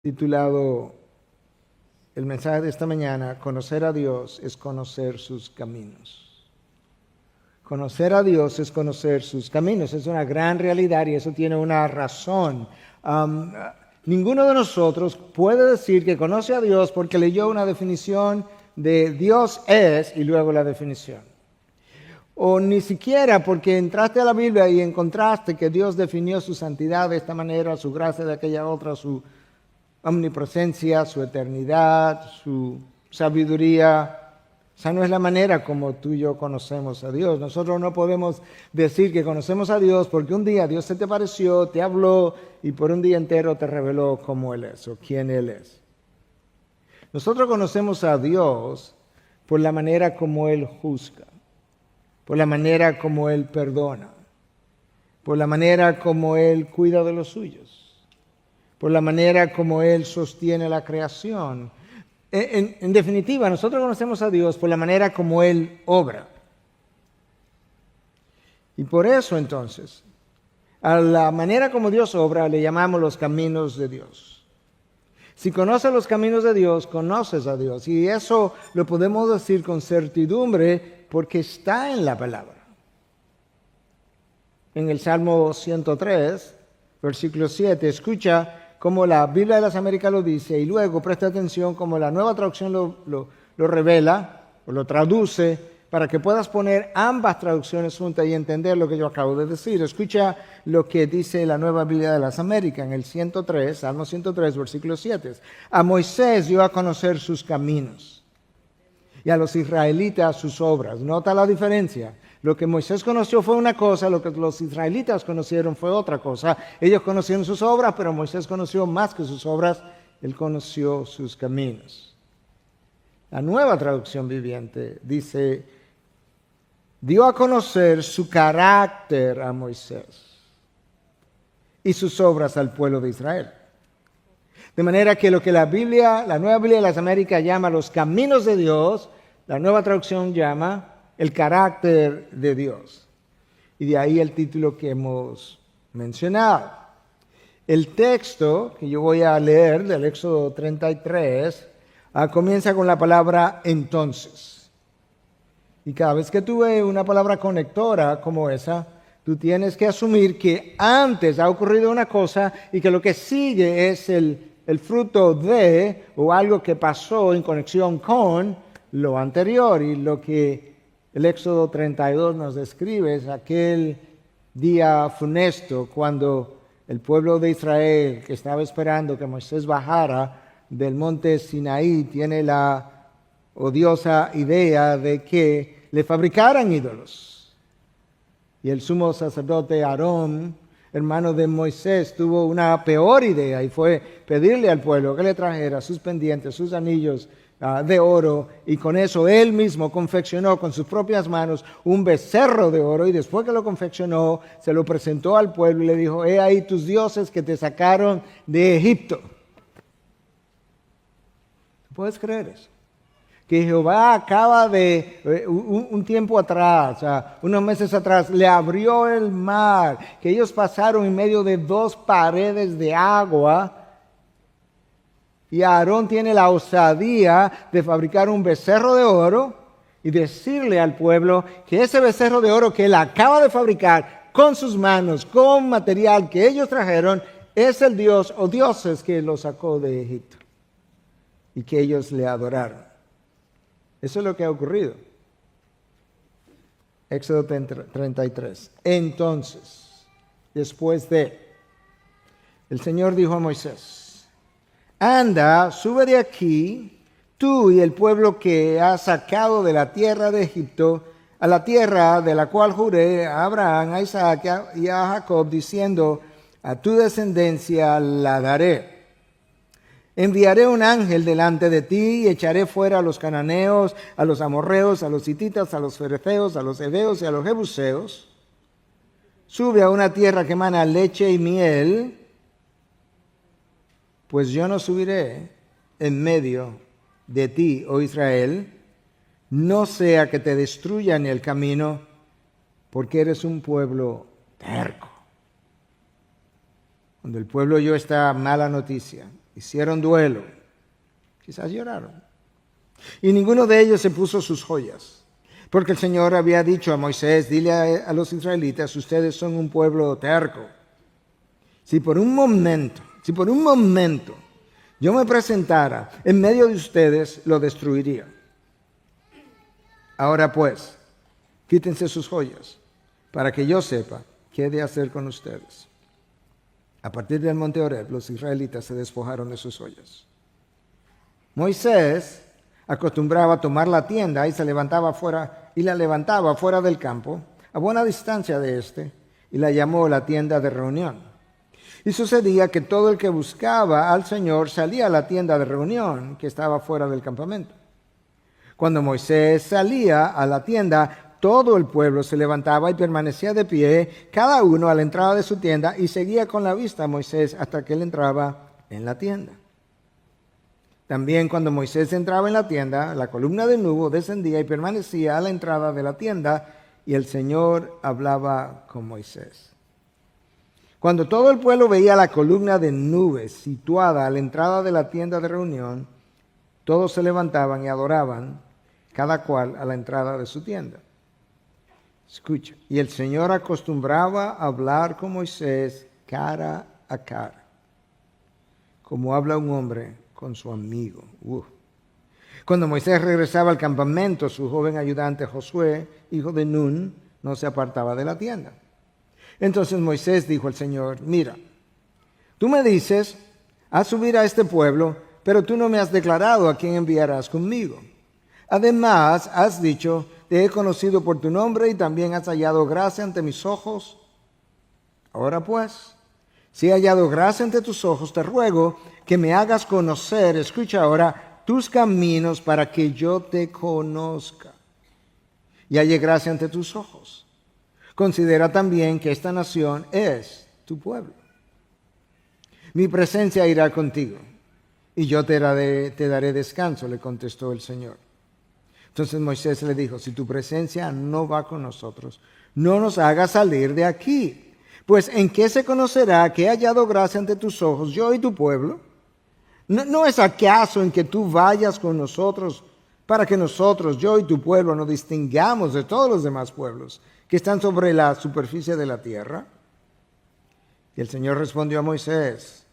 titulado el mensaje de esta mañana, Conocer a Dios es conocer sus caminos. Conocer a Dios es conocer sus caminos. Es una gran realidad y eso tiene una razón. Ninguno de nosotros puede decir que conoce a Dios porque leyó una definición de Dios es y luego la definición. O ni siquiera porque entraste a la Biblia y encontraste que Dios definió su santidad de esta manera, su gracia de aquella otra, su omnipresencia, su eternidad, su sabiduría. Esa no es la manera como tú y yo conocemos a Dios. Nosotros no podemos decir que conocemos a Dios porque un día Dios se te apareció, te habló y por un día entero te reveló cómo Él es o quién Él es. Nosotros conocemos a Dios por la manera como Él juzga, por la manera como Él perdona, por la manera como Él cuida de los suyos, por la manera como Él sostiene la creación. En definitiva, nosotros conocemos a Dios por la manera como Él obra. Y por eso entonces, a la manera como Dios obra le llamamos los caminos de Dios. Si conoces los caminos de Dios, conoces a Dios. Y eso lo podemos decir con certidumbre porque está en la palabra. En el Salmo 103, versículo 7, escucha como la Biblia de las Américas lo dice, y luego presta atención como la Nueva Traducción lo revela o lo traduce para que puedas poner ambas traducciones juntas y entender lo que yo acabo de decir. Escucha lo que dice la Nueva Biblia de las Américas en el 103, Salmo 103, versículo 7. A Moisés dio a conocer sus caminos y a los israelitas sus obras. Nota la diferencia. Lo que Moisés conoció fue una cosa, lo que los israelitas conocieron fue otra cosa. Ellos conocieron sus obras, pero Moisés conoció más que sus obras, él conoció sus caminos. La Nueva Traducción Viviente dice, dio a conocer su carácter a Moisés y sus obras al pueblo de Israel. De manera que lo que la Nueva Biblia de las Américas llama los caminos de Dios, la Nueva Traducción llama el carácter de Dios. Y de ahí el título que hemos mencionado. El texto que yo voy a leer del Éxodo 33 comienza con la palabra entonces. Y cada vez que tú ves una palabra conectora como esa, tú tienes que asumir que antes ha ocurrido una cosa y que lo que sigue es el fruto de o algo que pasó en conexión con lo anterior. Y lo que el Éxodo 32 nos describe es aquel día funesto cuando el pueblo de Israel, que estaba esperando que Moisés bajara del monte Sinaí, tiene la odiosa idea de que le fabricaran ídolos. Y el sumo sacerdote Aarón, hermano de Moisés, tuvo una peor idea y fue pedirle al pueblo que le trajera sus pendientes, sus anillos de oro, y con eso él mismo confeccionó con sus propias manos un becerro de oro, y después que lo confeccionó se lo presentó al pueblo y le dijo, he ahí tus dioses que te sacaron de Egipto. ¿Puedes creer eso? Que Jehová acaba de, un tiempo atrás, unos meses atrás, le abrió el mar, que ellos pasaron en medio de dos paredes de agua. Y Aarón tiene la osadía de fabricar un becerro de oro y decirle al pueblo que ese becerro de oro que él acaba de fabricar con sus manos, con material que ellos trajeron, es el Dios o dioses que lo sacó de Egipto y que ellos le adoraron. Eso es lo que ha ocurrido. Éxodo 33. Entonces, después de, el Señor dijo a Moisés, anda, sube de aquí, tú y el pueblo que has sacado de la tierra de Egipto, a la tierra de la cual juré a Abraham, a Isaac y a Jacob, diciendo, a tu descendencia la daré. Enviaré un ángel delante de ti y echaré fuera a los cananeos, a los amorreos, a los hititas, a los fereceos, a los heveos y a los jebuseos. Sube a una tierra que emana leche y miel, pues yo no subiré en medio de ti, oh Israel, no sea que te destruyan el camino, porque eres un pueblo terco. Cuando el pueblo oyó esta mala noticia, hicieron duelo, quizás lloraron. Y ninguno de ellos se puso sus joyas, porque el Señor había dicho a Moisés, dile a los israelitas, ustedes son un pueblo terco. Si por un momento yo me presentara en medio de ustedes, lo destruiría. Ahora pues, quítense sus joyas, para que yo sepa qué he de hacer con ustedes. A partir del monte Horeb, los israelitas se despojaron de sus joyas. Moisés acostumbraba a tomar la tienda y la levantaba fuera del campo, a buena distancia de éste, y la llamó la tienda de reunión. Y sucedía que todo el que buscaba al Señor salía a la tienda de reunión que estaba fuera del campamento. Cuando Moisés salía a la tienda, todo el pueblo se levantaba y permanecía de pie, cada uno a la entrada de su tienda, y seguía con la vista a Moisés hasta que él entraba en la tienda. También cuando Moisés entraba en la tienda, la columna de nube descendía y permanecía a la entrada de la tienda, y el Señor hablaba con Moisés. Cuando todo el pueblo veía la columna de nube situada a la entrada de la tienda de reunión, todos se levantaban y adoraban, cada cual a la entrada de su tienda. Escucha. Y el Señor acostumbraba a hablar con Moisés cara a cara, como habla un hombre con su amigo. Cuando Moisés regresaba al campamento, su joven ayudante Josué, hijo de Nun, no se apartaba de la tienda. Entonces Moisés dijo al Señor, mira, tú me dices, haz subir a este pueblo, pero tú no me has declarado a quién enviarás conmigo. Además, has dicho, te he conocido por tu nombre y también has hallado gracia ante mis ojos. Ahora pues, si he hallado gracia ante tus ojos, te ruego que me hagas conocer, escucha ahora, tus caminos para que yo te conozca y halle gracia ante tus ojos. Considera también que esta nación es tu pueblo. Mi presencia irá contigo y yo te daré descanso, le contestó el Señor. Entonces Moisés le dijo, si tu presencia no va con nosotros, no nos hagas salir de aquí. Pues ¿en qué se conocerá que he hallado gracia ante tus ojos, yo y tu pueblo? ¿No es acaso en que tú vayas con nosotros para que nosotros, yo y tu pueblo, nos distingamos de todos los demás pueblos que están sobre la superficie de la tierra? Y el Señor respondió a Moisés,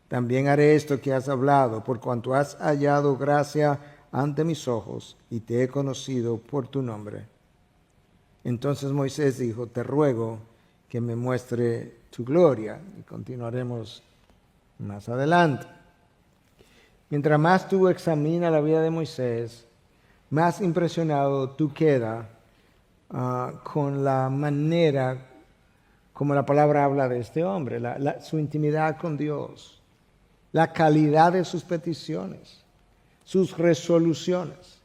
también haré esto que has hablado, por cuanto has hallado gracia ante mis ojos y te he conocido por tu nombre. Entonces Moisés dijo, te ruego que me muestre tu gloria. Y continuaremos más adelante. Mientras más tú examinas la vida de Moisés, más impresionado tú quedas con la manera como la palabra habla de este hombre, su intimidad con Dios, la calidad de sus peticiones, sus resoluciones,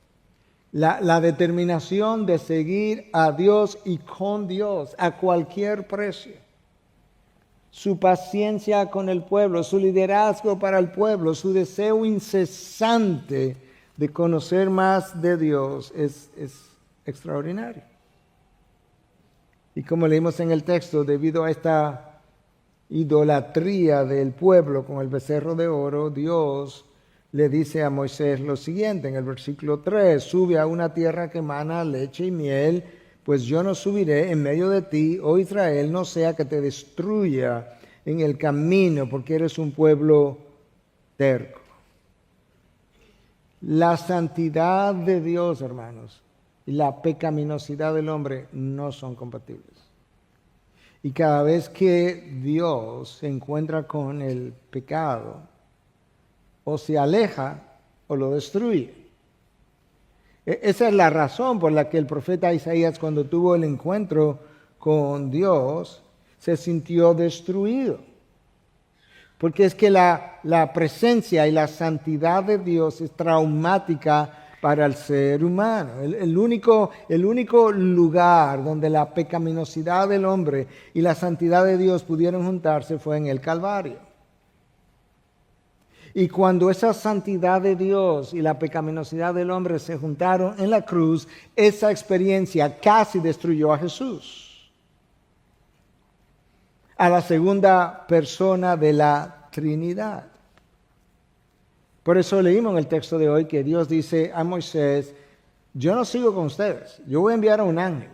la determinación de seguir a Dios y con Dios a cualquier precio, su paciencia con el pueblo, su liderazgo para el pueblo, su deseo incesante de conocer más de Dios es extraordinario. Y como leímos en el texto, debido a esta idolatría del pueblo con el becerro de oro, Dios le dice a Moisés lo siguiente en el versículo 3, sube a una tierra que emana leche y miel, pues yo no subiré en medio de ti, oh Israel, no sea que te destruya en el camino, porque eres un pueblo terco. La santidad de Dios, hermanos, y la pecaminosidad del hombre no son compatibles. Y cada vez que Dios se encuentra con el pecado, o se aleja o lo destruye. Esa es la razón por la que el profeta Isaías, cuando tuvo el encuentro con Dios, se sintió destruido. Porque es que la presencia y la santidad de Dios es traumática para el ser humano. El único lugar donde la pecaminosidad del hombre y la santidad de Dios pudieron juntarse fue en el Calvario. Y cuando esa santidad de Dios y la pecaminosidad del hombre se juntaron en la cruz, esa experiencia casi destruyó a Jesús, a la segunda persona de la Trinidad. Por eso leímos en el texto de hoy que Dios dice a Moisés, yo no sigo con ustedes, yo voy a enviar a un ángel,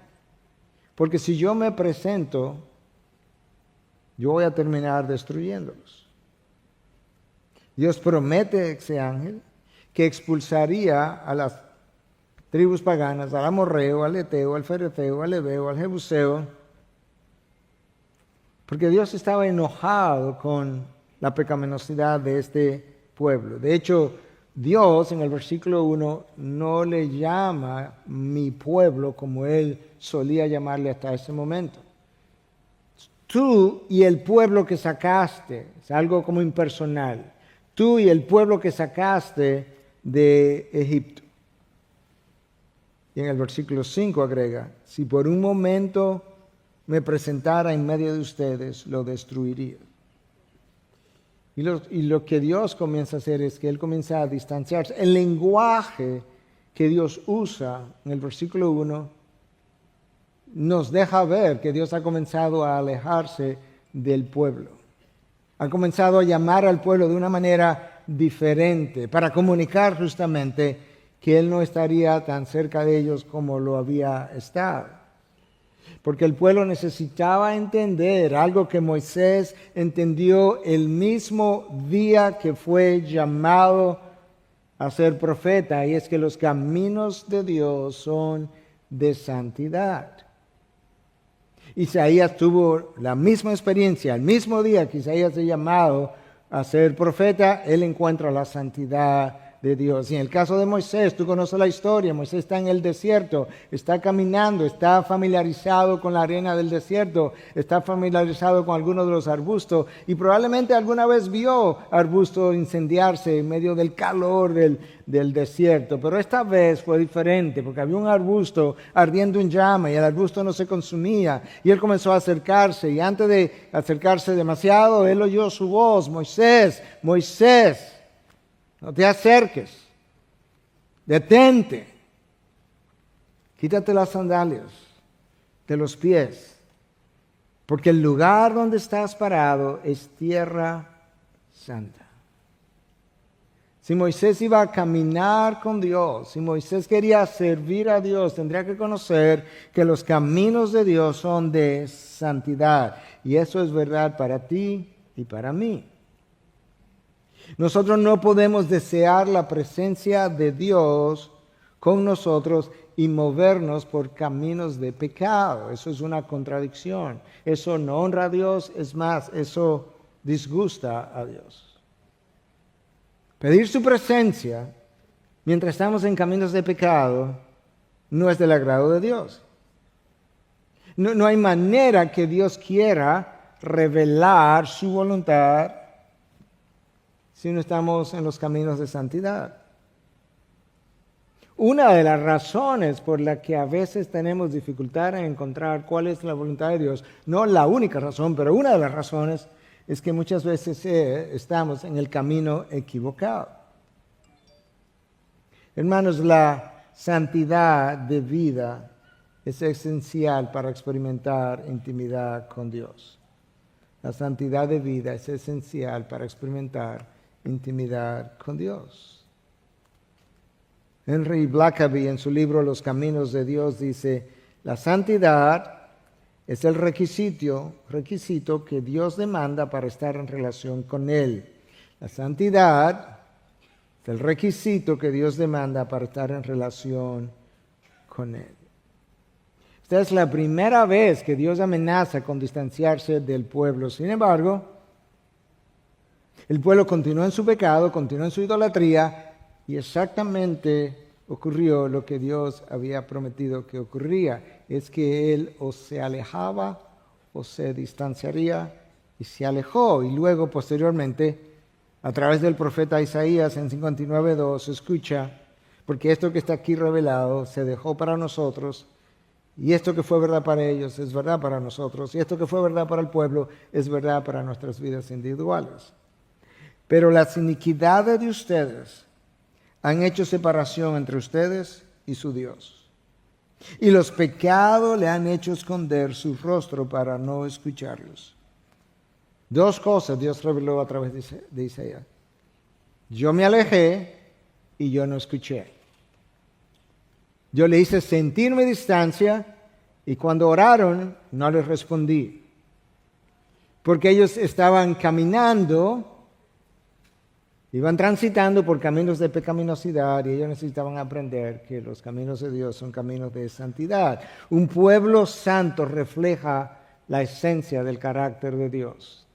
porque si yo me presento, yo voy a terminar destruyéndolos. Dios promete a ese ángel que expulsaría a las tribus paganas, al amorreo, al eteo, al fereteo, al heveo, al jebuseo, porque Dios estaba enojado con la pecaminosidad de este pueblo. De hecho, Dios en el versículo 1 no le llama mi pueblo como Él solía llamarle hasta ese momento. Tú y el pueblo que sacaste, es algo como impersonal, tú y el pueblo que sacaste de Egipto. Y en el versículo 5 agrega, si por un momento me presentara en medio de ustedes, lo destruiría. Y lo que Dios comienza a hacer es que Él comienza a distanciarse. El lenguaje que Dios usa en el versículo 1 nos deja ver que Dios ha comenzado a alejarse del pueblo. Ha comenzado a llamar al pueblo de una manera diferente para comunicar justamente que Él no estaría tan cerca de ellos como lo había estado. Porque el pueblo necesitaba entender algo que Moisés entendió el mismo día que fue llamado a ser profeta, y es que los caminos de Dios son de santidad. Isaías tuvo la misma experiencia, el mismo día que Isaías es llamado a ser profeta, él encuentra la santidad de Dios. Y en el caso de Moisés, tú conoces la historia, Moisés está en el desierto, está caminando, está familiarizado con la arena del desierto, está familiarizado con algunos de los arbustos y probablemente alguna vez vio arbustos incendiarse en medio del calor del desierto, pero esta vez fue diferente porque había un arbusto ardiendo en llama y el arbusto no se consumía y él comenzó a acercarse y antes de acercarse demasiado, él oyó su voz, Moisés, Moisés, no te acerques, detente, quítate las sandalias de los pies, porque el lugar donde estás parado es tierra santa. Si Moisés iba a caminar con Dios, si Moisés quería servir a Dios, tendría que conocer que los caminos de Dios son de santidad. Y eso es verdad para ti y para mí. Nosotros no podemos desear la presencia de Dios con nosotros y movernos por caminos de pecado. Eso es una contradicción. Eso no honra a Dios, es más, eso disgusta a Dios. Pedir su presencia mientras estamos en caminos de pecado no es del agrado de Dios. No hay manera que Dios quiera revelar su voluntad si no estamos en los caminos de santidad. Una de las razones por la que a veces tenemos dificultad en encontrar cuál es la voluntad de Dios, no la única razón, pero una de las razones es que muchas veces estamos en el camino equivocado. Hermanos, la santidad de vida es esencial para experimentar intimidad con Dios. La santidad de vida es esencial para experimentar intimidad con Dios. Henry Blackaby en su libro Los Caminos de Dios dice, la santidad es el requisito que Dios demanda para estar en relación con Él. La santidad es el requisito que Dios demanda para estar en relación con Él. Esta es la primera vez que Dios amenaza con distanciarse del pueblo. Sin embargo, el pueblo continuó en su pecado, continuó en su idolatría y exactamente ocurrió lo que Dios había prometido que ocurría. Es que Él o se alejaba o se distanciaría y se alejó. Y luego, posteriormente, a través del profeta Isaías en 59:2, escucha, porque esto que está aquí revelado se dejó para nosotros y esto que fue verdad para ellos es verdad para nosotros y esto que fue verdad para el pueblo es verdad para nuestras vidas individuales. Pero las iniquidades de ustedes han hecho separación entre ustedes y su Dios. Y los pecados le han hecho esconder su rostro para no escucharlos. Dos cosas Dios reveló a través de Isaías. Yo me alejé y yo no escuché. Yo le hice sentir mi distancia y cuando oraron no les respondí. Porque ellos estaban caminando, iban transitando por caminos de pecaminosidad y ellos necesitaban aprender que los caminos de Dios son caminos de santidad. Un pueblo santo refleja la esencia del carácter de Dios.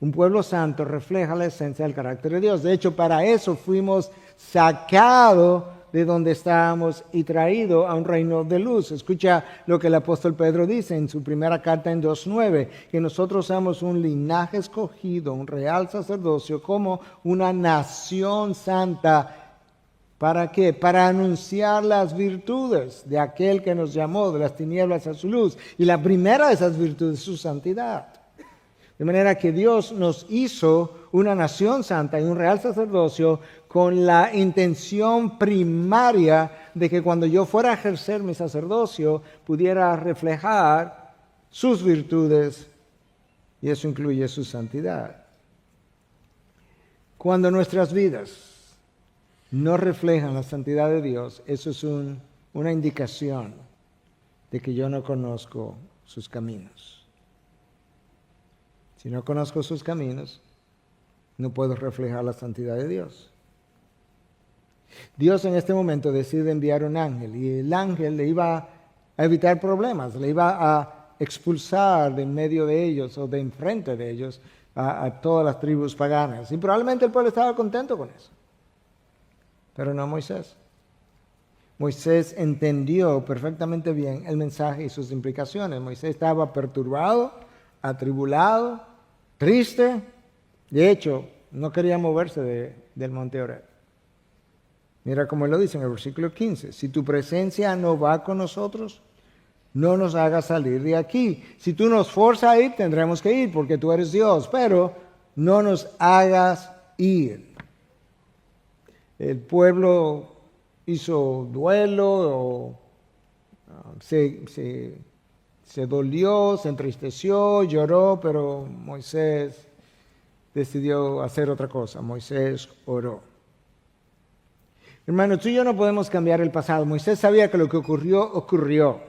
Un pueblo santo refleja la esencia del carácter de Dios. De hecho, para eso fuimos sacados de donde estábamos y traídos a un reino de luz. Escucha lo que el apóstol Pedro dice en su primera carta en 2:9, que nosotros somos un linaje escogido, un real sacerdocio, como una nación santa. ¿Para qué? Para anunciar las virtudes de aquel que nos llamó de las tinieblas a su luz. Y la primera de esas virtudes es su santidad. De manera que Dios nos hizo una nación santa y un real sacerdocio con la intención primaria de que cuando yo fuera a ejercer mi sacerdocio pudiera reflejar sus virtudes, y eso incluye su santidad. Cuando nuestras vidas no reflejan la santidad de Dios, eso es una indicación de que yo no conozco sus caminos. Si no conozco sus caminos, no puedo reflejar la santidad de Dios. Dios en este momento decide enviar un ángel y el ángel le iba a evitar problemas, le iba a expulsar de en medio de ellos o de enfrente de ellos a todas las tribus paganas. Y probablemente el pueblo estaba contento con eso, pero no Moisés. Moisés entendió perfectamente bien el mensaje y sus implicaciones. Moisés estaba perturbado, atribulado, triste. De hecho, no quería moverse del monte Horeb. Mira cómo él lo dice en el versículo 15. Si tu presencia no va con nosotros, no nos hagas salir de aquí. Si tú nos forzas a ir, tendremos que ir porque tú eres Dios, pero no nos hagas ir. El pueblo hizo duelo, se dolió, se entristeció, lloró, pero Moisés decidió hacer otra cosa. Moisés oró. Hermano, tú y yo no podemos cambiar el pasado. Moisés sabía que lo que ocurrió.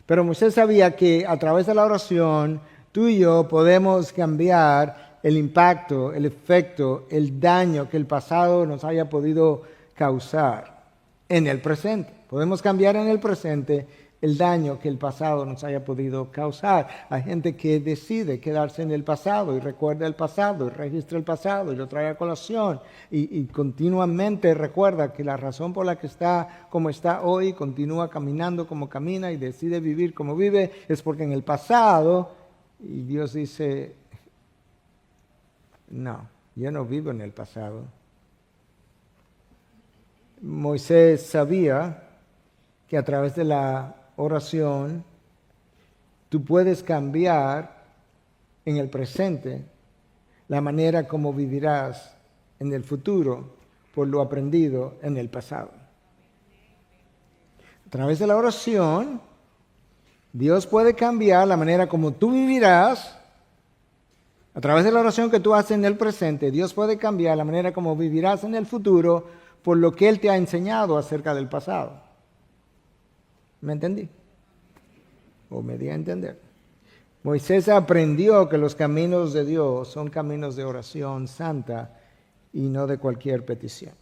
Pero Moisés sabía que a través de la oración, tú y yo podemos cambiar el impacto, el efecto, el daño que el pasado nos haya podido causar en el presente. Podemos cambiar en el presente el daño que el pasado nos haya podido causar. Hay gente que decide quedarse en el pasado y recuerda el pasado y registra el pasado y lo trae a colación y continuamente recuerda que la razón por la que está como está hoy, continúa caminando como camina y decide vivir como vive, es porque en el pasado, y Dios dice, no, yo no vivo en el pasado. Moisés sabía que a través de la oración, tú puedes cambiar en el presente la manera como vivirás en el futuro por lo aprendido en el pasado. A través de la oración, Dios puede cambiar la manera como tú vivirás. A través de la oración que tú haces en el presente, Dios puede cambiar la manera como vivirás en el futuro por lo que Él te ha enseñado acerca del pasado. ¿Me entendí? ¿O me di a entender? Moisés aprendió que los caminos de Dios son caminos de oración santa y no de cualquier petición.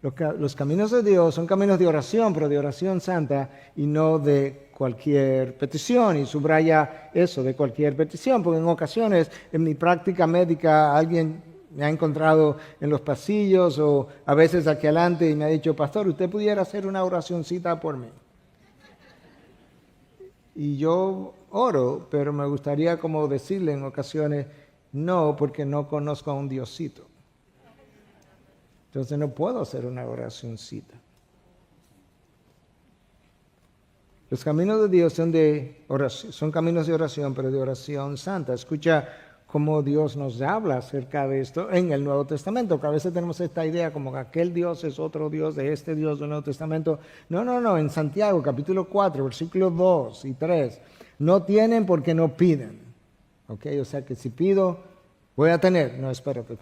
Los caminos de Dios son caminos de oración, pero de oración santa y no de cualquier petición. Y subraya eso, de cualquier petición, porque en ocasiones en mi práctica médica alguien me ha encontrado en los pasillos o a veces aquí adelante y me ha dicho, pastor, ¿usted pudiera hacer una oracioncita por mí? Y yo oro, pero me gustaría como decirle en ocasiones, no, porque no conozco a un Diosito. Entonces no puedo hacer una oracioncita. Los caminos de Dios son caminos de oración, pero de oración santa. Escucha cómo Dios nos habla acerca de esto en el Nuevo Testamento, que a veces tenemos esta idea como que aquel Dios es otro Dios de este Dios del Nuevo Testamento. No, en Santiago capítulo 4, versículos 2 y 3, no tienen porque no piden. ¿Ok? O sea que si pido, voy a tener. No, espérate.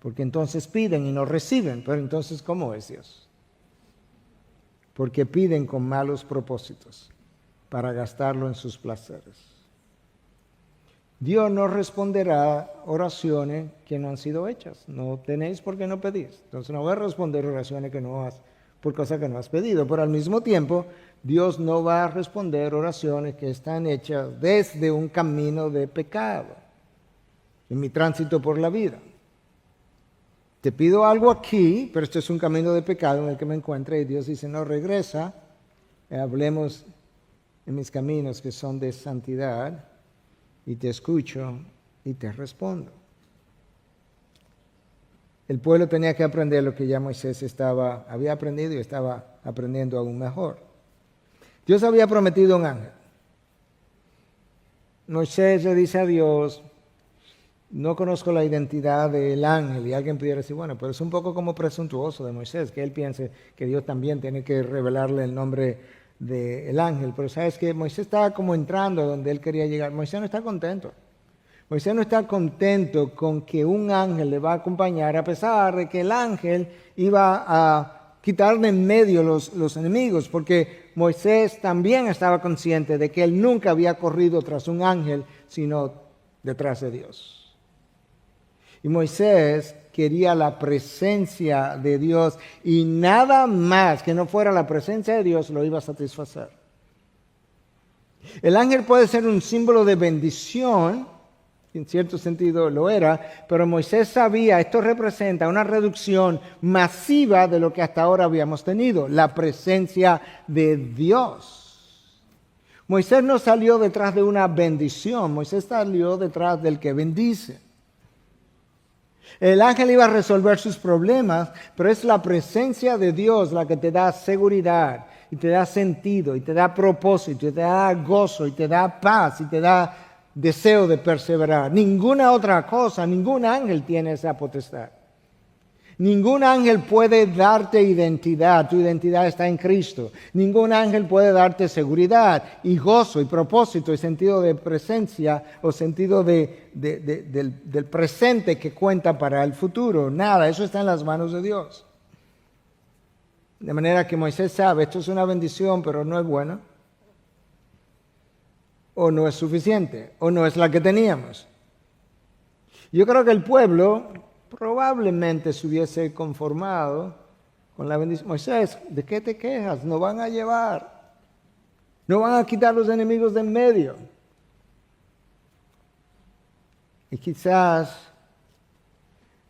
Porque entonces piden y no reciben. Pero entonces, ¿cómo es Dios? Porque piden con malos propósitos para gastarlo en sus placeres. Dios no responderá oraciones que no han sido hechas. No tenéis porque no pedís. Entonces no voy a responder oraciones que no has, por cosas que no has pedido. Pero al mismo tiempo, Dios no va a responder oraciones que están hechas desde un camino de pecado, en mi tránsito por la vida. Te pido algo aquí, pero esto es un camino de pecado en el que me encuentro, y Dios dice, no, regresa, hablemos en mis caminos que son de santidad, y te escucho y te respondo. El pueblo tenía que aprender lo que ya Moisés había aprendido y estaba aprendiendo aún mejor. Dios había prometido un ángel. Moisés le dice a Dios, no conozco la identidad del ángel, y alguien pudiera decir, bueno, pero es un poco como presuntuoso de Moisés, que él piense que Dios también tiene que revelarle el nombre del ángel. Pero sabes que Moisés estaba como entrando donde él quería llegar. Moisés no está contento. Moisés no está contento con que un ángel le va a acompañar, a pesar de que el ángel iba a quitarle en medio los enemigos, porque Moisés también estaba consciente de que él nunca había corrido tras un ángel, sino detrás de Dios. Y Moisés quería la presencia de Dios, y nada más que no fuera la presencia de Dios lo iba a satisfacer. El ángel puede ser un símbolo de bendición, en cierto sentido lo era, pero Moisés sabía, esto representa una reducción masiva de lo que hasta ahora habíamos tenido, la presencia de Dios. Moisés no salió detrás de una bendición, Moisés salió detrás del que bendice. El ángel iba a resolver sus problemas, pero es la presencia de Dios la que te da seguridad, y te da sentido, y te da propósito, y te da gozo, y te da paz, y te da deseo de perseverar. Ninguna otra cosa, ningún ángel tiene esa potestad. Ningún ángel puede darte identidad, tu identidad está en Cristo. Ningún ángel puede darte seguridad y gozo y propósito y sentido de presencia o sentido del presente que cuenta para el futuro. Nada, eso está en las manos de Dios. De manera que Moisés sabe, esto es una bendición, pero no es buena, o no es suficiente, o no es la que teníamos. Yo creo que el pueblo probablemente se hubiese conformado con la bendición. Moisés, ¿de qué te quejas? Nos van a llevar. No van a quitar los enemigos de en medio. Y quizás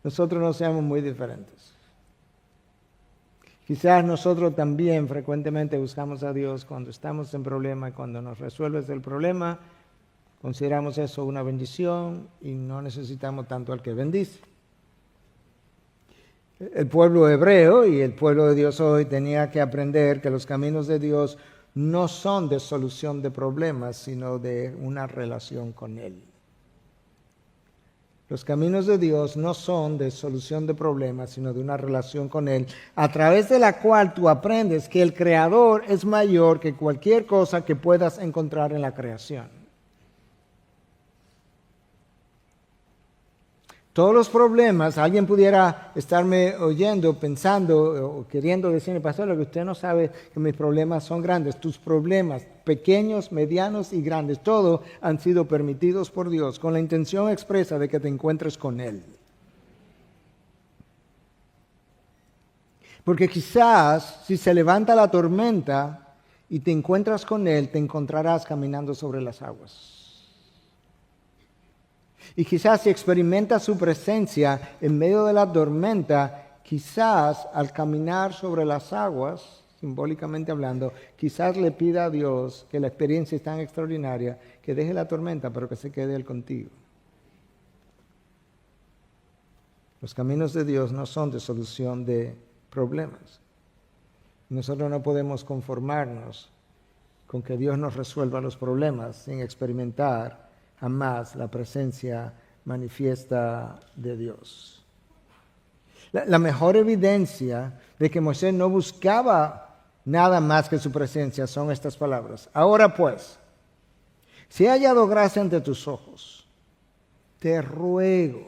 nosotros no seamos muy diferentes. Quizás nosotros también frecuentemente buscamos a Dios cuando estamos en problema, y cuando nos resuelves el problema, consideramos eso una bendición y no necesitamos tanto al que bendice. El pueblo hebreo y el pueblo de Dios hoy tenía que aprender que los caminos de Dios no son de solución de problemas, sino de una relación con Él. Los caminos de Dios no son de solución de problemas, sino de una relación con Él, a través de la cual tú aprendes que el Creador es mayor que cualquier cosa que puedas encontrar en la creación. Todos los problemas, alguien pudiera estarme oyendo, pensando o queriendo decirme, pastor, lo que usted no sabe que mis problemas son grandes. Tus problemas, pequeños, medianos y grandes, todos han sido permitidos por Dios con la intención expresa de que te encuentres con Él. Porque quizás si se levanta la tormenta y te encuentras con Él, te encontrarás caminando sobre las aguas. Y quizás si experimentas su presencia en medio de la tormenta, quizás al caminar sobre las aguas, simbólicamente hablando, quizás le pida a Dios que la experiencia es tan extraordinaria que deje la tormenta, pero que se quede Él contigo. Los caminos de Dios no son de solución de problemas. Nosotros no podemos conformarnos con que Dios nos resuelva los problemas sin experimentar jamás la presencia manifiesta de Dios. La mejor evidencia de que Moisés no buscaba nada más que su presencia son estas palabras. Ahora pues, si he hallado gracia ante tus ojos, te ruego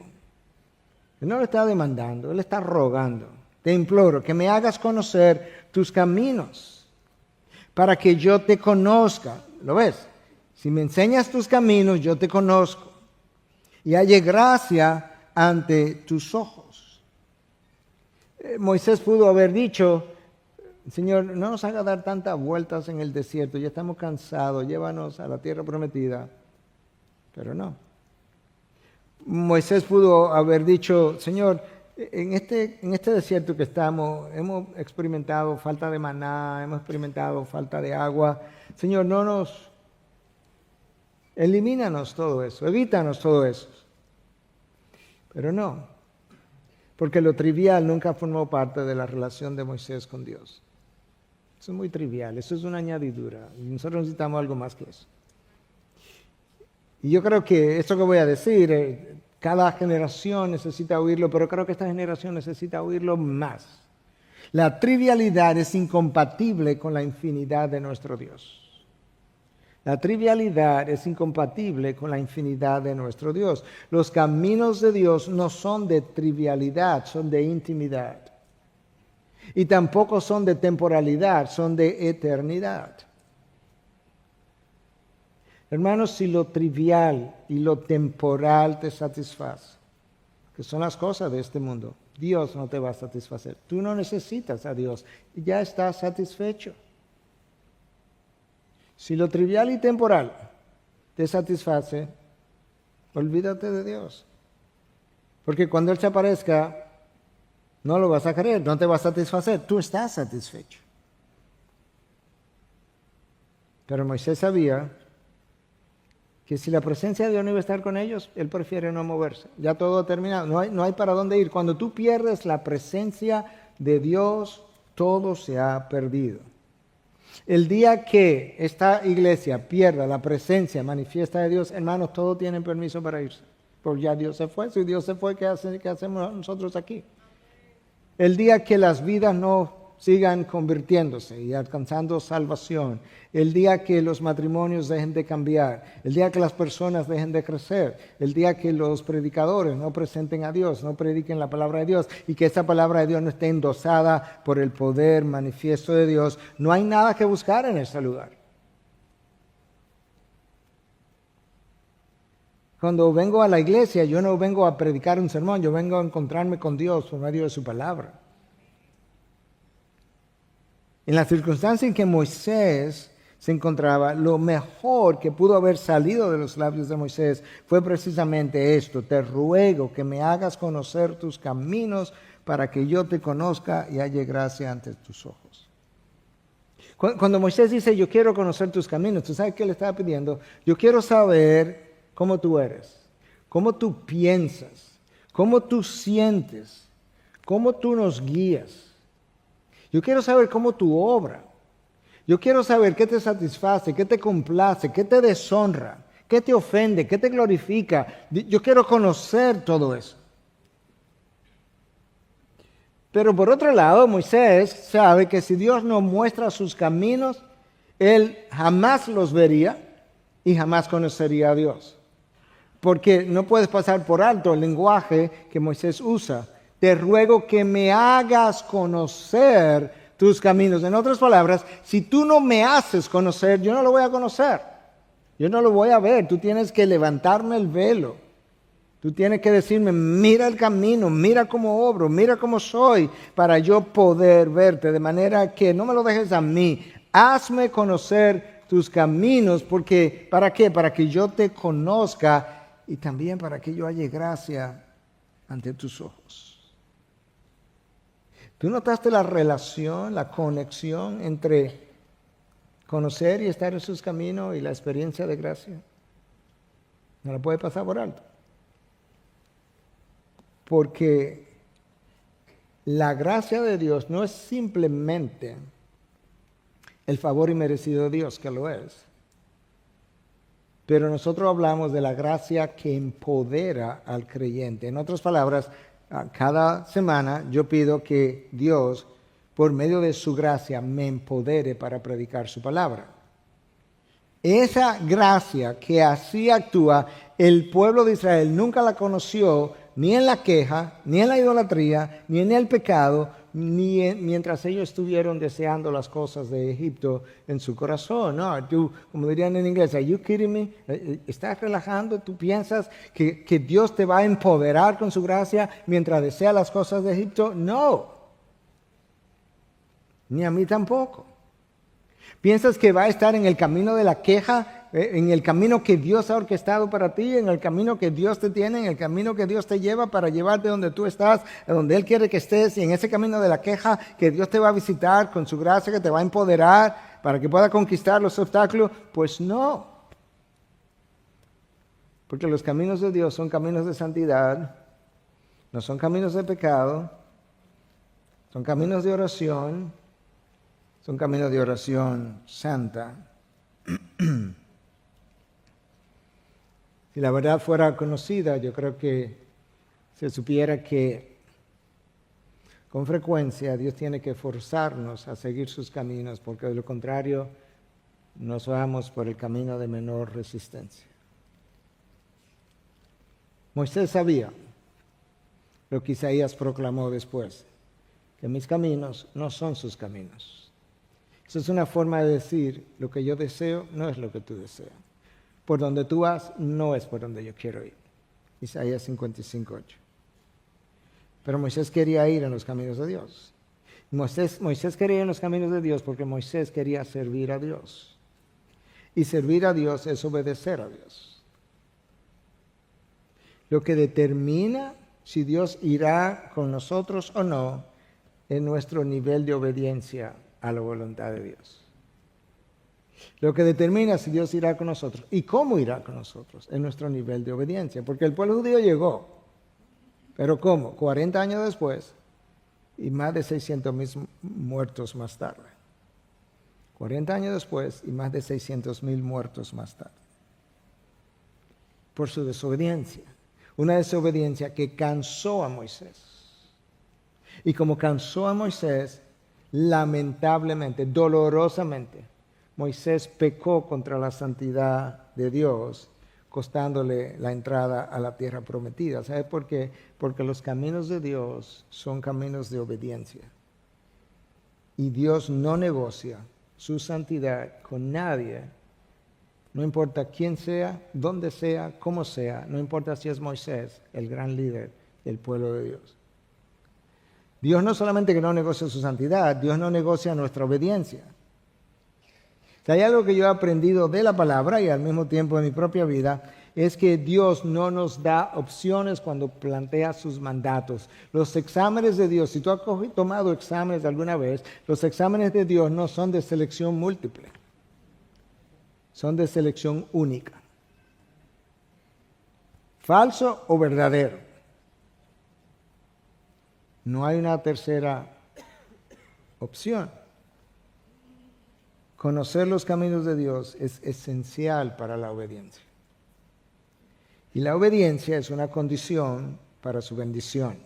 Él no le está demandando, Él está rogando. Te imploro que me hagas conocer tus caminos para que yo te conozca. ¿Lo ves? Si me enseñas tus caminos, yo te conozco y halle gracia ante tus ojos. Moisés pudo haber dicho, Señor, no nos haga dar tantas vueltas en el desierto, ya estamos cansados, llévanos a la tierra prometida. Pero no. Moisés pudo haber dicho, Señor, en este desierto que estamos, hemos experimentado falta de maná, hemos experimentado falta de agua. Señor, elimínanos todo eso, evítanos todo eso. Pero no, porque lo trivial nunca formó parte de la relación de Moisés con Dios. Eso es muy trivial, eso es una añadidura. Nosotros necesitamos algo más que eso. Y yo creo que esto que voy a decir, cada generación necesita oírlo, pero creo que esta generación necesita oírlo más. La trivialidad es incompatible con la infinidad de nuestro Dios. La trivialidad es incompatible con la infinidad de nuestro Dios. Los caminos de Dios no son de trivialidad, son de intimidad. Y tampoco son de temporalidad, son de eternidad. Hermanos, si lo trivial y lo temporal te satisface, que son las cosas de este mundo, Dios no te va a satisfacer. Tú no necesitas a Dios, ya estás satisfecho. Si lo trivial y temporal te satisface, olvídate de Dios. Porque cuando Él se aparezca, no lo vas a querer, no te va a satisfacer, tú estás satisfecho. Pero Moisés sabía que si la presencia de Dios no iba a estar con ellos, él prefiere no moverse. Ya todo ha terminado, no hay para dónde ir. Cuando tú pierdes la presencia de Dios, todo se ha perdido. El día que esta iglesia pierda la presencia manifiesta de Dios, hermanos, todos tienen permiso para irse. Porque ya Dios se fue. Si Dios se fue, ¿qué hacemos nosotros aquí? El día que las vidas no sigan convirtiéndose y alcanzando salvación, el día que los matrimonios dejen de cambiar, el día que las personas dejen de crecer, el día que los predicadores no presenten a Dios, no prediquen la palabra de Dios y que esa palabra de Dios no esté endosada por el poder manifiesto de Dios, no hay nada que buscar en ese lugar. Cuando vengo a la iglesia, yo no vengo a predicar un sermón, yo vengo a encontrarme con Dios por medio de su palabra. En la circunstancia en que Moisés se encontraba, lo mejor que pudo haber salido de los labios de Moisés fue precisamente esto: te ruego que me hagas conocer tus caminos para que yo te conozca y halle gracia ante tus ojos. Cuando Moisés dice, yo quiero conocer tus caminos, ¿tú sabes qué le estaba pidiendo? Yo quiero saber cómo tú eres, cómo tú piensas, cómo tú sientes, cómo tú nos guías. Yo quiero saber cómo tú obras. Yo quiero saber qué te satisface, qué te complace, qué te deshonra, qué te ofende, qué te glorifica. Yo quiero conocer todo eso. Pero por otro lado, Moisés sabe que si Dios no muestra sus caminos, él jamás los vería y jamás conocería a Dios. Porque no puedes pasar por alto el lenguaje que Moisés usa. Te ruego que me hagas conocer tus caminos. En otras palabras, si tú no me haces conocer, yo no lo voy a conocer. Yo no lo voy a ver. Tú tienes que levantarme el velo. Tú tienes que decirme, mira el camino, mira cómo obro, mira cómo soy, para yo poder verte. De manera que no me lo dejes a mí. Hazme conocer tus caminos, porque ¿para qué? Para que yo te conozca y también para que yo halle gracia ante tus ojos. ¿Tú notaste la relación, la conexión entre conocer y estar en sus caminos y la experiencia de gracia? No la puede pasar por alto. Porque la gracia de Dios no es simplemente el favor inmerecido de Dios, que lo es. Pero nosotros hablamos de la gracia que empodera al creyente. En otras palabras, cada semana yo pido que Dios, por medio de su gracia, me empodere para predicar su palabra. Esa gracia que así actúa, el pueblo de Israel nunca la conoció ni en la queja, ni en la idolatría, ni en el pecado, mientras ellos estuvieron deseando las cosas de Egipto en su corazón. No, tú, como dirían en inglés, ¿are you kidding me? ¿Estás relajando? ¿Tú piensas que Dios te va a empoderar con su gracia mientras desea las cosas de Egipto? No, ni a mí tampoco. ¿Piensas que va a estar en el camino de la queja, en el camino que Dios ha orquestado para ti, en el camino que Dios te tiene, en el camino que Dios te lleva para llevarte donde tú estás, donde Él quiere que estés, y en ese camino de la queja que Dios te va a visitar con su gracia, que te va a empoderar para que pueda conquistar los obstáculos? Pues no. Porque los caminos de Dios son caminos de santidad, no son caminos de pecado, son caminos de oración. Son caminos de oración santa. Si la verdad fuera conocida, yo creo que se supiera que con frecuencia Dios tiene que forzarnos a seguir sus caminos, porque de lo contrario nos vamos por el camino de menor resistencia. Moisés sabía lo que Isaías proclamó después, que mis caminos no son sus caminos. Eso es una forma de decir, lo que yo deseo no es lo que tú deseas. Por donde tú vas no es por donde yo quiero ir. Isaías 55:8. Pero Moisés quería ir en los caminos de Dios. Moisés quería ir en los caminos de Dios porque Moisés quería servir a Dios. Y servir a Dios es obedecer a Dios. Lo que determina si Dios irá con nosotros o no es nuestro nivel de obediencia a la voluntad de Dios. Lo que determina si Dios irá con nosotros y cómo irá con nosotros es nuestro nivel de obediencia. Porque el pueblo judío llegó, pero ¿cómo? 40 años después y más de 600,000 muertos más tarde. 40 años después y más de 600,000 muertos más tarde. Por su desobediencia. Una desobediencia que cansó a Moisés. Y como cansó a Moisés, lamentablemente, dolorosamente, Moisés pecó contra la santidad de Dios, costándole la entrada a la tierra prometida. ¿Sabe por qué? Porque los caminos de Dios son caminos de obediencia. Y Dios no negocia su santidad con nadie. No importa quién sea, dónde sea, cómo sea, no importa si es Moisés, el gran líder del pueblo de Dios. Dios no solamente que no negocia su santidad, Dios no negocia nuestra obediencia. Si hay algo que yo he aprendido de la palabra y al mismo tiempo en mi propia vida, es que Dios no nos da opciones cuando plantea sus mandatos. Los exámenes de Dios, si tú has tomado exámenes alguna vez, los exámenes de Dios no son de selección múltiple, son de selección única. Falso o verdadero. No hay una tercera opción. Conocer los caminos de Dios es esencial para la obediencia. Y la obediencia es una condición para su bendición.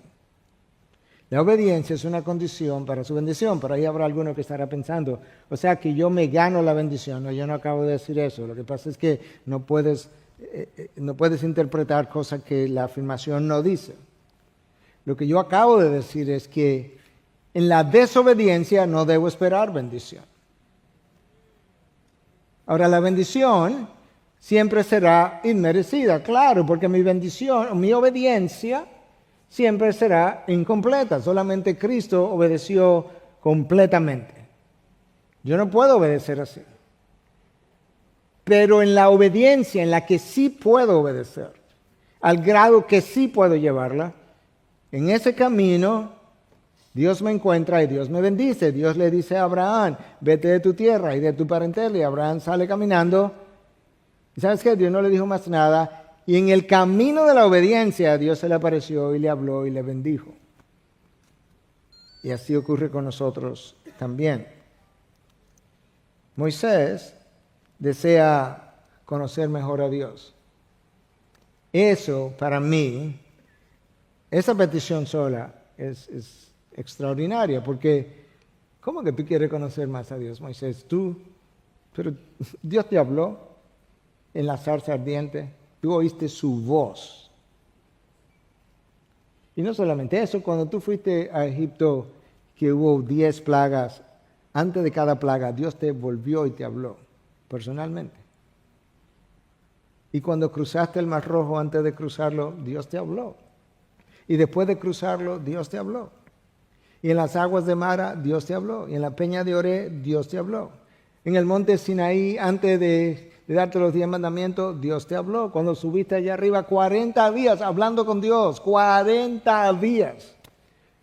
La obediencia es una condición para su bendición. Por ahí habrá alguno que estará pensando, o sea que yo me gano la bendición. No, yo no acabo de decir eso. Lo que pasa es que no puedes interpretar cosas que la afirmación no dice. Lo que yo acabo de decir es que en la desobediencia no debo esperar bendición. Ahora, la bendición siempre será inmerecida, claro, porque mi bendición, mi obediencia siempre será incompleta. Solamente Cristo obedeció completamente. Yo no puedo obedecer así. Pero en la obediencia en la que sí puedo obedecer, al grado que sí puedo llevarla, en ese camino, Dios me encuentra y Dios me bendice. Dios le dice a Abraham, vete de tu tierra y de tu parentela. Y Abraham sale caminando. ¿Y sabes qué? Dios no le dijo más nada. Y en el camino de la obediencia, Dios se le apareció y le habló y le bendijo. Y así ocurre con nosotros también. Moisés desea conocer mejor a Dios. Eso, para mí, esa petición sola es extraordinaria, porque ¿cómo que tú quieres conocer más a Dios, Moisés? Pero Dios te habló en la zarza ardiente, tú oíste su voz. Y no solamente eso, cuando tú fuiste a Egipto, que hubo 10 plagas, antes de cada plaga, Dios te volvió y te habló personalmente. Y cuando cruzaste el Mar Rojo, antes de cruzarlo, Dios te habló. Y después de cruzarlo, Dios te habló. Y en las aguas de Mara, Dios te habló. Y en la peña de Oré, Dios te habló. En el monte Sinaí, antes de darte los 10 mandamientos, Dios te habló. Cuando subiste allá arriba, 40 días hablando con Dios. 40 días.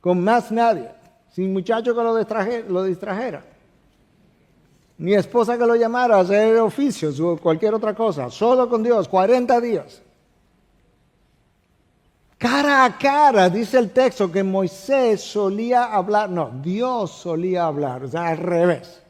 Con más nadie. Sin muchacho que lo distrajera. Ni esposa que lo llamara a hacer oficios o cualquier otra cosa. Solo con Dios, 40 días. Cara a cara, dice el texto que Moisés solía hablar. No, Dios solía hablar. O sea, al revés.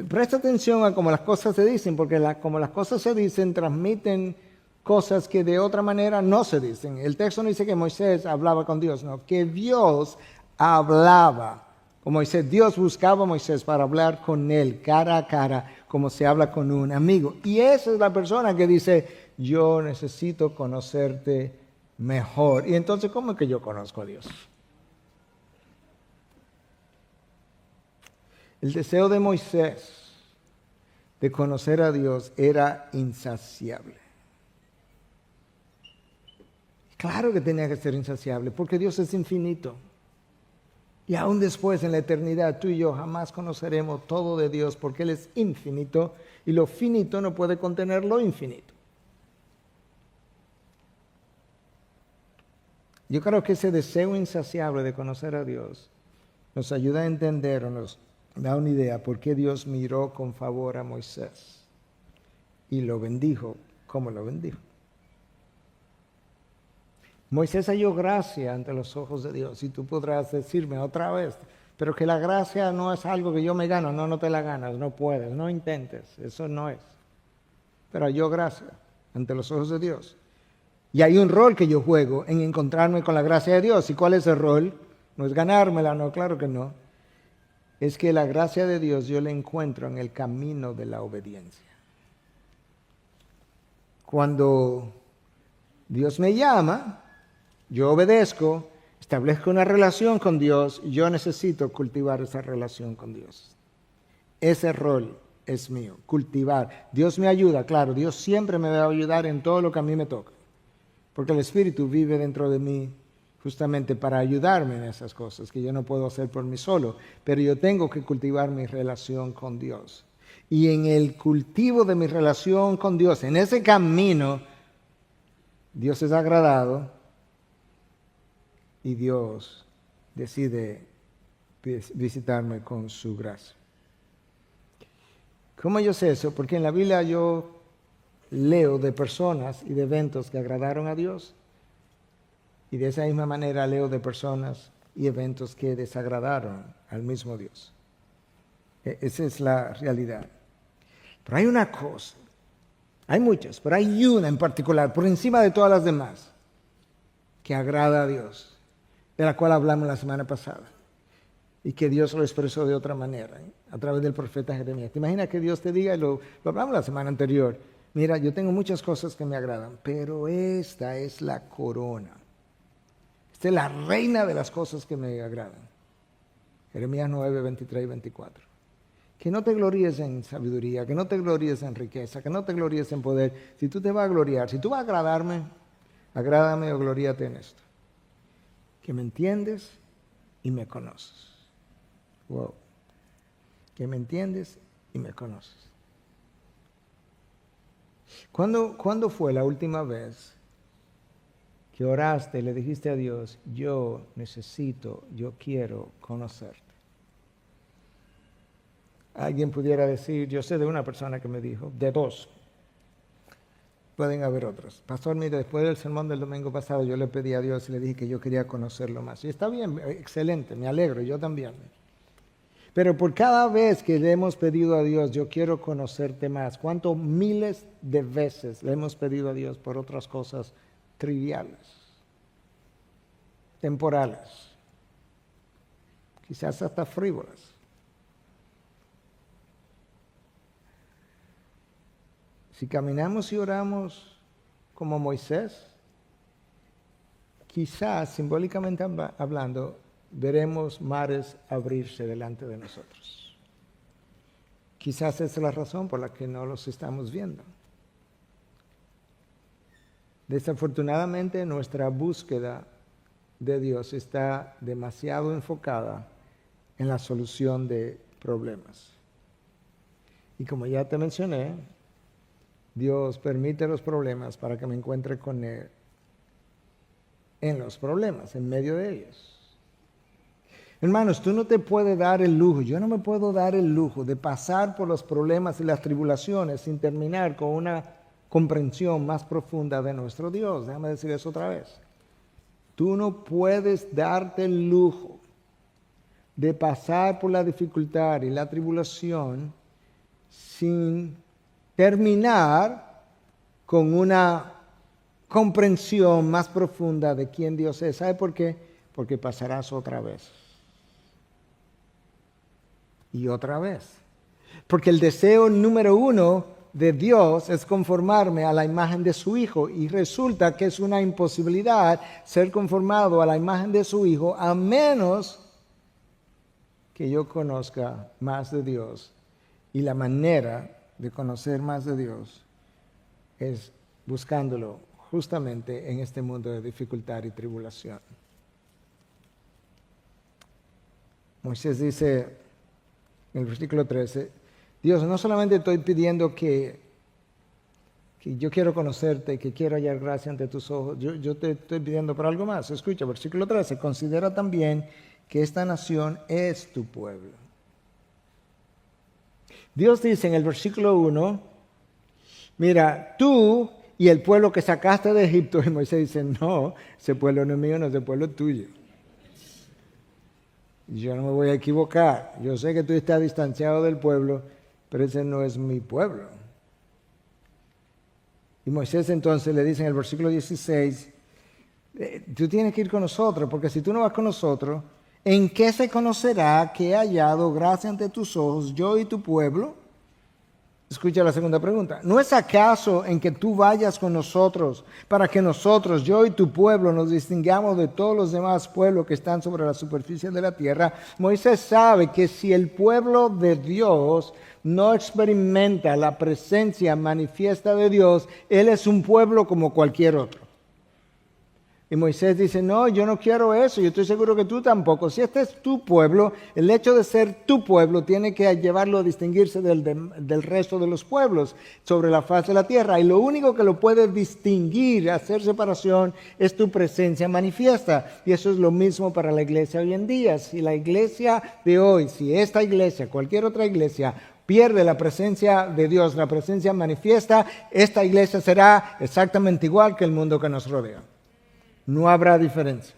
Presta atención a cómo las cosas se dicen, porque como las cosas se dicen, transmiten cosas que de otra manera no se dicen. El texto no dice que Moisés hablaba con Dios, no, que Dios hablaba con Moisés. Dios buscaba a Moisés para hablar con él cara a cara, como se habla con un amigo. Y esa es la persona que dice, yo necesito conocerte mejor. Y entonces, ¿cómo es que yo conozco a Dios? El deseo de Moisés de conocer a Dios era insaciable. Claro que tenía que ser insaciable, porque Dios es infinito. Y aún después, en la eternidad, tú y yo jamás conoceremos todo de Dios, porque Él es infinito, y lo finito no puede contener lo infinito. Yo creo que ese deseo insaciable de conocer a Dios nos ayuda a entender o nos da una idea por qué Dios miró con favor a Moisés y lo bendijo como lo bendijo. Moisés halló gracia ante los ojos de Dios y tú podrás decirme otra vez, pero que la gracia no es algo que yo me gano. No, no te la ganas, no puedes, no intentes, eso no es. Pero halló gracia ante los ojos de Dios. Y hay un rol que yo juego en encontrarme con la gracia de Dios. ¿Y cuál es el rol? No es ganármela, no, claro que no. Es que la gracia de Dios yo la encuentro en el camino de la obediencia. Cuando Dios me llama, yo obedezco, establezco una relación con Dios, yo necesito cultivar esa relación con Dios. Ese rol es mío, cultivar. Dios me ayuda, claro, Dios siempre me va a ayudar en todo lo que a mí me toca, porque el Espíritu vive dentro de mí justamente para ayudarme en esas cosas que yo no puedo hacer por mí solo, pero yo tengo que cultivar mi relación con Dios. Y en el cultivo de mi relación con Dios, en ese camino, Dios es agradado y Dios decide visitarme con su gracia. ¿Cómo yo sé eso? Porque en la Biblia yo leo de personas y de eventos que agradaron a Dios. Y de esa misma manera leo de personas y eventos que desagradaron al mismo Dios. Esa es la realidad. Pero hay una cosa, hay muchas, pero hay una en particular, por encima de todas las demás, que agrada a Dios, de la cual hablamos la semana pasada. Y que Dios lo expresó de otra manera, a través del profeta Jeremías. ¿Te imaginas que Dios te diga, y lo hablamos la semana anterior, mira, yo tengo muchas cosas que me agradan, pero esta es la corona. Esta es la reina de las cosas que me agradan. Jeremías 9, 23 y 24. Que no te gloríes en sabiduría, que no te gloríes en riqueza, que no te gloríes en poder. Si tú te vas a gloriar, si tú vas a agradarme, agrádame o gloríate en esto. Que me entiendes y me conoces. Wow. Que me entiendes y me conoces. ¿Cuándo fue la última vez que oraste y le dijiste a Dios, yo necesito, yo quiero conocerte? Alguien pudiera decir, yo sé de una persona que me dijo, de dos, pueden haber otros. Pastor, mire, después del sermón del domingo pasado yo le pedí a Dios y le dije que yo quería conocerlo más. Y está bien, excelente, me alegro, yo también. Pero por cada vez que le hemos pedido a Dios, yo quiero conocerte más, ¿cuántos miles de veces le hemos pedido a Dios por otras cosas triviales, temporales, quizás hasta frívolas? Si caminamos y oramos como Moisés, quizás simbólicamente hablando, veremos mares abrirse delante de nosotros. Quizás esa es la razón por la que no los estamos viendo. Desafortunadamente, nuestra búsqueda de Dios está demasiado enfocada en la solución de problemas. Y como ya te mencioné, Dios permite los problemas para que me encuentre con Él en los problemas, en medio de ellos. Hermanos, tú no te puedes dar el lujo, yo no me puedo dar el lujo de pasar por los problemas y las tribulaciones sin terminar con una comprensión más profunda de nuestro Dios. Déjame decir eso otra vez. Tú no puedes darte el lujo de pasar por la dificultad y la tribulación sin terminar con una comprensión más profunda de quién Dios es. ¿Sabe por qué? Porque pasarás otra vez. Y otra vez. Porque el deseo número uno de Dios es conformarme a la imagen de su Hijo. Y resulta que es una imposibilidad ser conformado a la imagen de su Hijo a menos que yo conozca más de Dios. Y la manera de conocer más de Dios es buscándolo justamente en este mundo de dificultad y tribulación. Moisés dice en el versículo 13, Dios, no solamente estoy pidiendo que yo quiero conocerte, que quiero hallar gracia ante tus ojos, yo te estoy pidiendo por algo más. Escucha, versículo 13, considera también que esta nación es tu pueblo. Dios dice en el versículo 1, mira, tú y el pueblo que sacaste de Egipto, y Moisés dice, no, ese pueblo no es mío, no, ese pueblo es tuyo. Yo no me voy a equivocar. Yo sé que tú estás distanciado del pueblo, pero ese no es mi pueblo. Y Moisés entonces le dice en el versículo 16, tú tienes que ir con nosotros, porque si tú no vas con nosotros, ¿en qué se conocerá que he hallado gracia ante tus ojos, yo y tu pueblo? Escucha la segunda pregunta. ¿No es acaso en que tú vayas con nosotros para que nosotros, yo y tu pueblo, nos distingamos de todos los demás pueblos que están sobre la superficie de la tierra? Moisés sabe que si el pueblo de Dios no experimenta la presencia manifiesta de Dios, él es un pueblo como cualquier otro. Y Moisés dice, no, yo no quiero eso, yo estoy seguro que tú tampoco. Si este es tu pueblo, el hecho de ser tu pueblo tiene que llevarlo a distinguirse del resto de los pueblos sobre la faz de la tierra. Y lo único que lo puede distinguir, hacer separación, es tu presencia manifiesta. Y eso es lo mismo para la iglesia hoy en día. Si la iglesia de hoy, si esta iglesia, cualquier otra iglesia, pierde la presencia de Dios, la presencia manifiesta, esta iglesia será exactamente igual que el mundo que nos rodea. No habrá diferencia.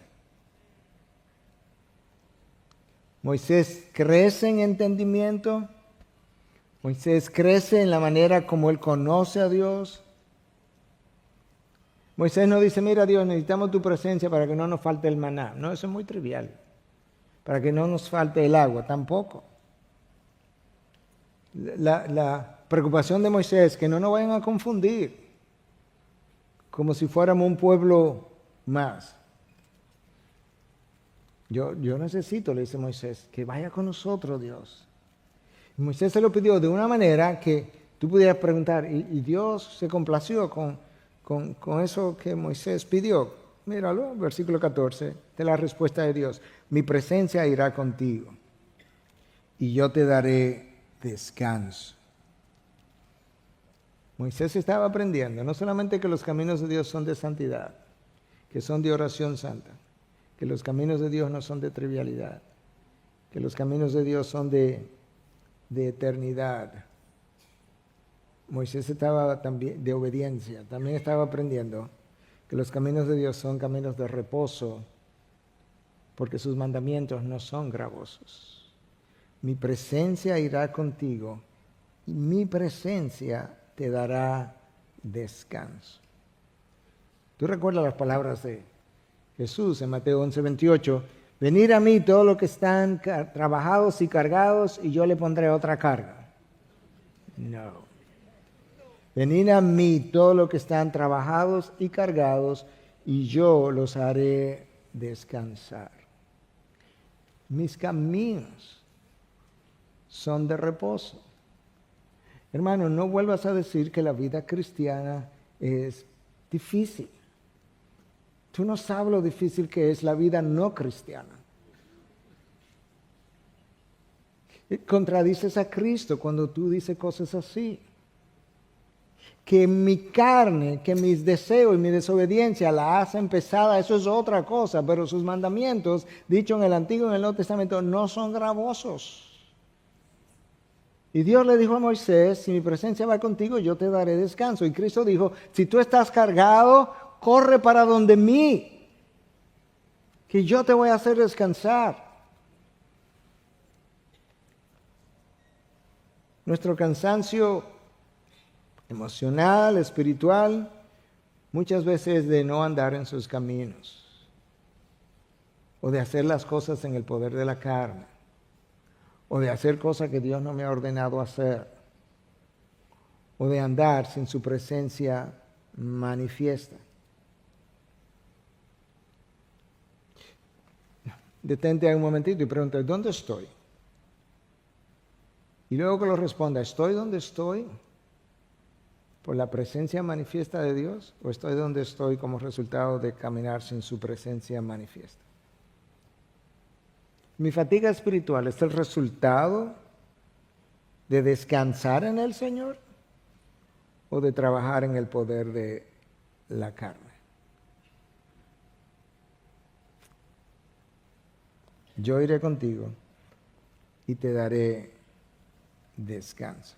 Moisés crece en entendimiento. Moisés crece en la manera como él conoce a Dios. Moisés no dice, mira Dios, necesitamos tu presencia para que no nos falte el maná. No, eso es muy trivial. Para que no nos falte el agua, tampoco. La preocupación de Moisés es que no nos vayan a confundir como si fuéramos un pueblo más. Yo necesito, le dice Moisés, que vaya con nosotros, Dios. Y Moisés se lo pidió de una manera que tú pudieras preguntar, ¿y Dios se complació con eso que Moisés pidió? Míralo, versículo 14, de la respuesta de Dios. Mi presencia irá contigo y yo te daré descanso. Moisés estaba aprendiendo, no solamente que los caminos de Dios son de santidad, que son de oración santa, que los caminos de Dios no son de trivialidad, que los caminos de Dios son de eternidad. Moisés estaba también de obediencia, también estaba aprendiendo que los caminos de Dios son caminos de reposo, porque sus mandamientos no son gravosos. Mi presencia irá contigo y mi presencia te dará descanso. ¿Tú recuerdas las palabras de Jesús en Mateo 11:28? Venid a mí todos los que están trabajados y cargados y yo le pondré otra carga. No. Venid a mí todos los que están trabajados y cargados y yo los haré descansar. Mis caminos son de reposo. Hermano, no vuelvas a decir que la vida cristiana es difícil. Tú no sabes lo difícil que es la vida no cristiana. Contradices a Cristo cuando tú dices cosas así. Que mi carne, que mis deseos y mi desobediencia la hacen pesada, eso es otra cosa, pero sus mandamientos, dicho en el Antiguo y en el Nuevo Testamento, no son gravosos. Y Dios le dijo a Moisés, si mi presencia va contigo, yo te daré descanso. Y Cristo dijo, si tú estás cargado, corre para donde mí, que yo te voy a hacer descansar. Nuestro cansancio emocional, espiritual, muchas veces de no andar en sus caminos, o de hacer las cosas en el poder de la carne, o de hacer cosas que Dios no me ha ordenado hacer, o de andar sin su presencia manifiesta. Detente ahí un momentito y pregunta, ¿dónde estoy? Y luego que lo responda, ¿estoy donde estoy por la presencia manifiesta de Dios o estoy donde estoy como resultado de caminar sin su presencia manifiesta? Mi fatiga espiritual es el resultado de descansar en el Señor o de trabajar en el poder de la carne. Yo iré contigo y te daré descanso.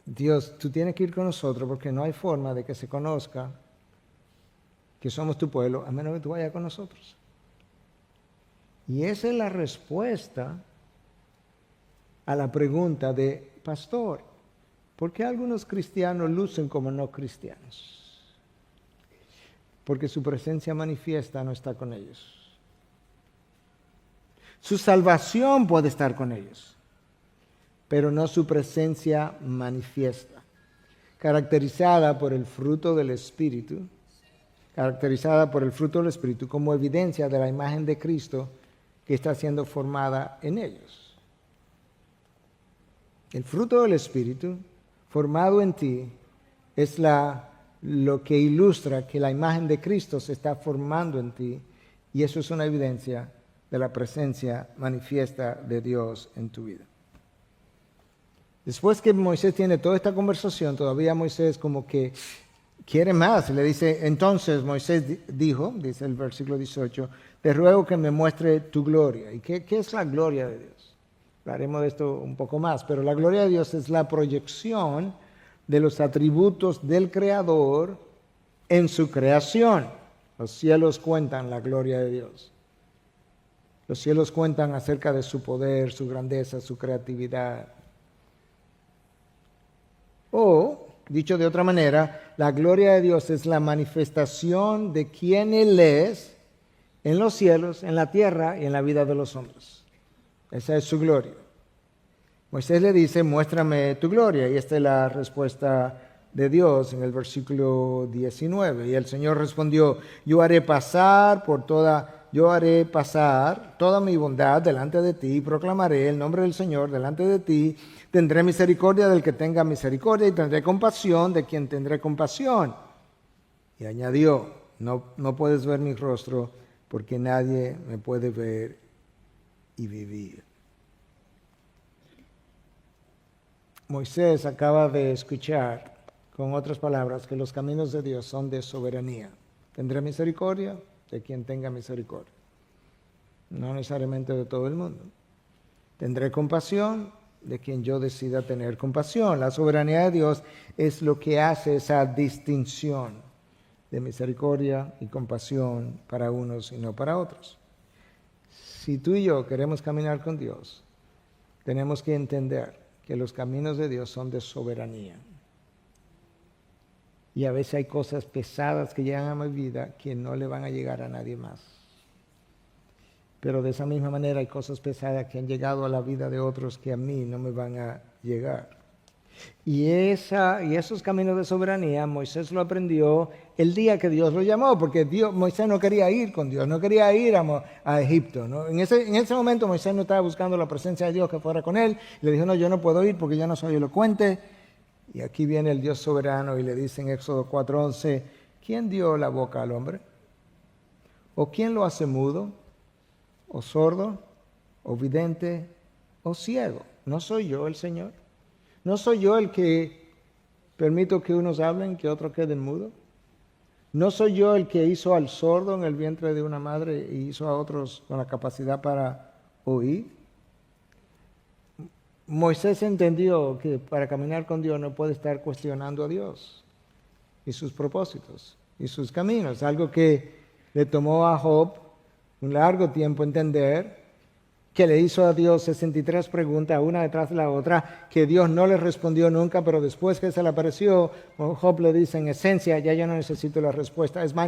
Dios, tú tienes que ir con nosotros porque no hay forma de que se conozca que somos tu pueblo a menos que tú vayas con nosotros. Y esa es la respuesta a la pregunta de, pastor, ¿por qué algunos cristianos lucen como no cristianos? Porque su presencia manifiesta no está con ellos. Su salvación puede estar con ellos, pero no su presencia manifiesta, caracterizada por el fruto del Espíritu, como evidencia de la imagen de Cristo que está siendo formada en ellos. El fruto del Espíritu formado en ti es lo que ilustra que la imagen de Cristo se está formando en ti, y eso es una evidencia de la presencia manifiesta de Dios en tu vida. Después que Moisés tiene toda esta conversación, todavía Moisés como que quiere más. Le dice, entonces Moisés dijo, dice el versículo 18, te ruego que me muestre tu gloria. ¿Y qué es la gloria de Dios? Hablaremos de esto un poco más, pero la gloria de Dios es la proyección de los atributos del Creador en su creación. Los cielos cuentan la gloria de Dios. Los cielos cuentan acerca de su poder, su grandeza, su creatividad. O, dicho de otra manera, la gloria de Dios es la manifestación de quién Él es en los cielos, en la tierra y en la vida de los hombres. Esa es su gloria. Moisés le dice, muéstrame tu gloria. Y esta es la respuesta de Dios en el versículo 19. Y el Señor respondió, yo haré pasar toda mi bondad delante de ti, proclamaré el nombre del Señor delante de ti, tendré misericordia del que tenga misericordia y tendré compasión de quien tendré compasión. Y añadió, no puedes ver mi rostro porque nadie me puede ver y vivir. Moisés acaba de escuchar, con otras palabras, que los caminos de Dios son de soberanía. Tendré misericordia de quien tenga misericordia. No necesariamente de todo el mundo. Tendré compasión de quien yo decida tener compasión. La soberanía de Dios es lo que hace esa distinción de misericordia y compasión para unos y no para otros. Si tú y yo queremos caminar con Dios, tenemos que entender que los caminos de Dios son de soberanía. Y a veces hay cosas pesadas que llegan a mi vida que no le van a llegar a nadie más. Pero de esa misma manera hay cosas pesadas que han llegado a la vida de otros que a mí no me van a llegar. Y esos caminos de soberanía Moisés lo aprendió el día que Dios lo llamó, porque Moisés no quería ir con Dios, no quería ir a Egipto, ¿no? En ese momento Moisés no estaba buscando la presencia de Dios que fuera con él. Le dijo, no, yo no puedo ir porque yo no soy elocuente. Y aquí viene el Dios soberano y le dice en Éxodo 4:11, ¿quién dio la boca al hombre? ¿O quién lo hace mudo? ¿O sordo? ¿O vidente? ¿O ciego? ¿No soy yo el Señor? ¿No soy yo el que permito que unos hablen, que otros queden mudos? ¿No soy yo el que hizo al sordo en el vientre de una madre y hizo a otros con la capacidad para oír? Moisés entendió que para caminar con Dios no puede estar cuestionando a Dios y sus propósitos y sus caminos, algo que le tomó a Job un largo tiempo entender, que le hizo a Dios 63 preguntas, una detrás de la otra, que Dios no le respondió nunca, pero después que se le apareció, Job le dice, en esencia, ya yo no necesito la respuesta, es más,